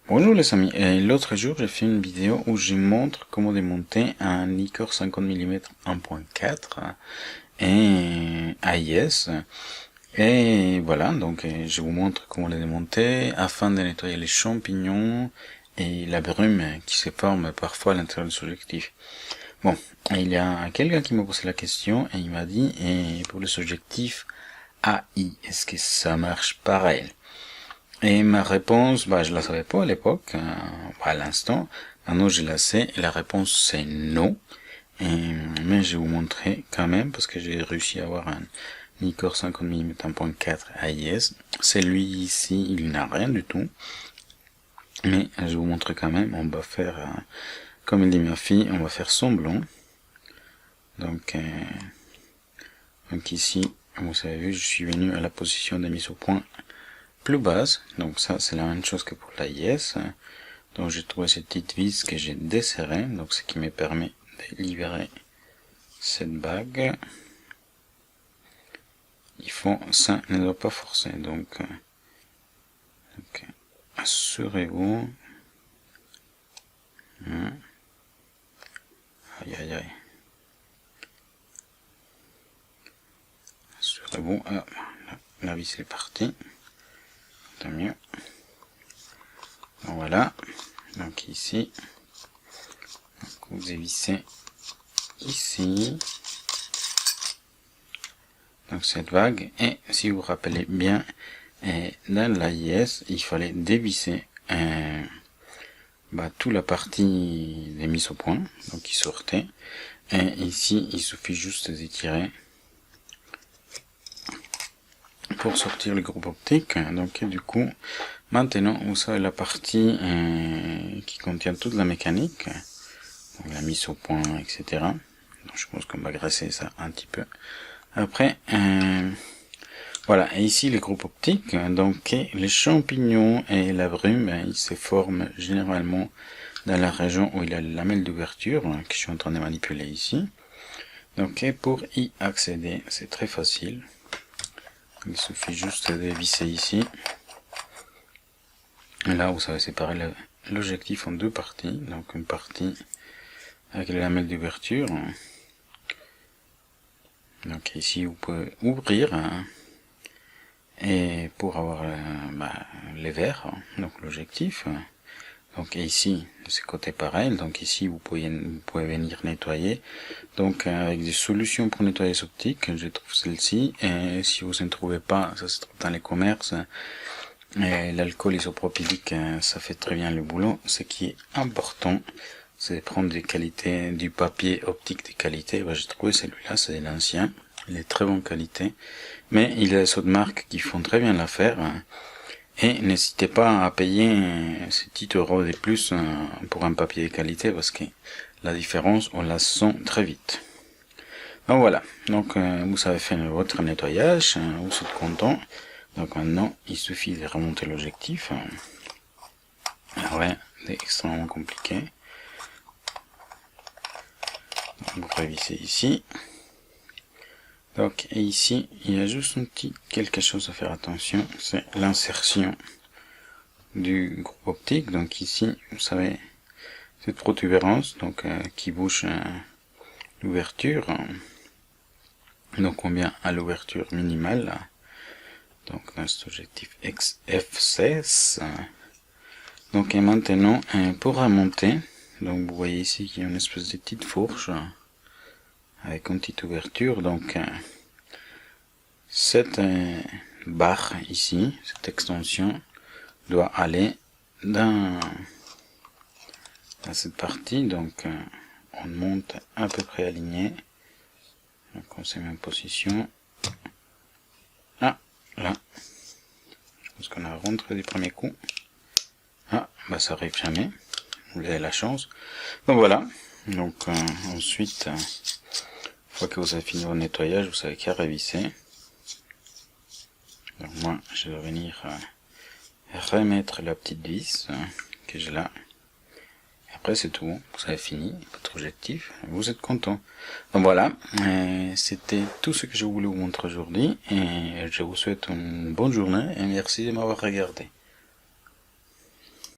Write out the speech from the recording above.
Bonjour les amis, l'autre jour j'ai fait une vidéo où je montre comment démonter un Nikkor 50 mm 1.4 et AIS, et voilà, donc je vous montre comment les démonter afin de nettoyer les champignons et la brume qui se forme parfois à l'intérieur du subjectif. Bon, il y a quelqu'un qui m'a posé la question et il m'a dit, et pour le subjectif AI, est-ce que ça marche pareil? Et ma réponse, je la savais pas à l'époque, à l'instant. Maintenant je la sais, et la réponse c'est non. Mais je vais vous montrer quand même, parce que j'ai réussi à avoir un Nikkor 50 mm 1.4 AIS. Celui ici, il n'a rien du tout. Mais je vais vous montrer quand même, on va faire, comme il dit ma fille, on va faire semblant. Donc ici, vous avez vu, je suis venu à la position de mise au point plus basse, donc ça c'est la même chose que pour l'AIS. Donc j'ai trouvé cette petite vis que j'ai desserrée, donc ce qui me permet de libérer cette bague. Il faut, ça ne doit pas forcer, donc assurez-vous. Aïe aïe aïe. Assurez-vous. Ah, la vis est partie. Tant mieux. Donc voilà. Donc ici, vous évissez ici. Donc cette vague, et si vous vous rappelez bien, dans l'AIS, il fallait dévisser toute la partie des mises au point, donc qui sortait. Et ici, il suffit juste d'étirer pour sortir le groupe optique. Donc du coup, maintenant vous savez la partie qui contient toute la mécanique, donc la mise au point, etc. Donc je pense qu'on va graisser ça un petit peu. Après, voilà, et ici les groupes optiques, donc les champignons et la brume, ils se forment généralement dans la région où il y a la lamelle d'ouverture, que je suis en train de manipuler ici. Donc pour y accéder, c'est très facile. Il suffit juste de visser ici. Et là, vous savez séparer l'objectif en deux parties. Donc une partie avec la lamelle d'ouverture. Donc ici, vous pouvez ouvrir et pour avoir les verres, donc l'objectif. Donc ici, de ce côté pareil. Donc ici, vous pouvez venir nettoyer. Donc avec des solutions pour nettoyer les optiques, je trouve celle-ci. Et si vous ne trouvez pas, ça se trouve dans les commerces. L'alcool isopropylique, ça fait très bien le boulot. Ce qui est important, c'est de prendre du papier optique de qualité. J'ai trouvé celui-là, c'est l'ancien. Il est très bonne qualité. Mais il y a des autres marques qui font très bien l'affaire. Et n'hésitez pas à payer ces petits euros de plus pour un papier de qualité, parce que la différence, on la sent très vite. Donc voilà. Donc vous avez fait votre nettoyage, vous êtes content. Donc maintenant, il suffit de remonter l'objectif. Ouais, c'est extrêmement compliqué. Vous révisez ici. Donc, et ici, il y a juste quelque chose à faire attention, c'est l'insertion du groupe optique. Donc ici, vous savez, cette protubérance, donc qui bouche l'ouverture. Donc on vient à l'ouverture minimale. Donc dans cet objectif XF16. Donc et maintenant, pour remonter, donc vous voyez ici qu'il y a une espèce de petite fourche avec une petite ouverture. Donc cette barre ici, cette extension, doit aller dans cette partie. Donc on monte à peu près aligné. Donc on se met en position. Ah, là. Je pense qu'on a rentré du premier coup. Ah, ça arrive jamais. Vous avez la chance. Donc voilà. Donc ensuite, une fois que vous avez fini votre nettoyage, vous savez qu'à révisser. Donc moi, je vais venir remettre la petite vis que j'ai là. Et après c'est tout. Vous avez fini votre objectif. Vous êtes content. Donc voilà. C'était tout ce que je voulais vous montrer aujourd'hui. Et je vous souhaite une bonne journée et merci de m'avoir regardé.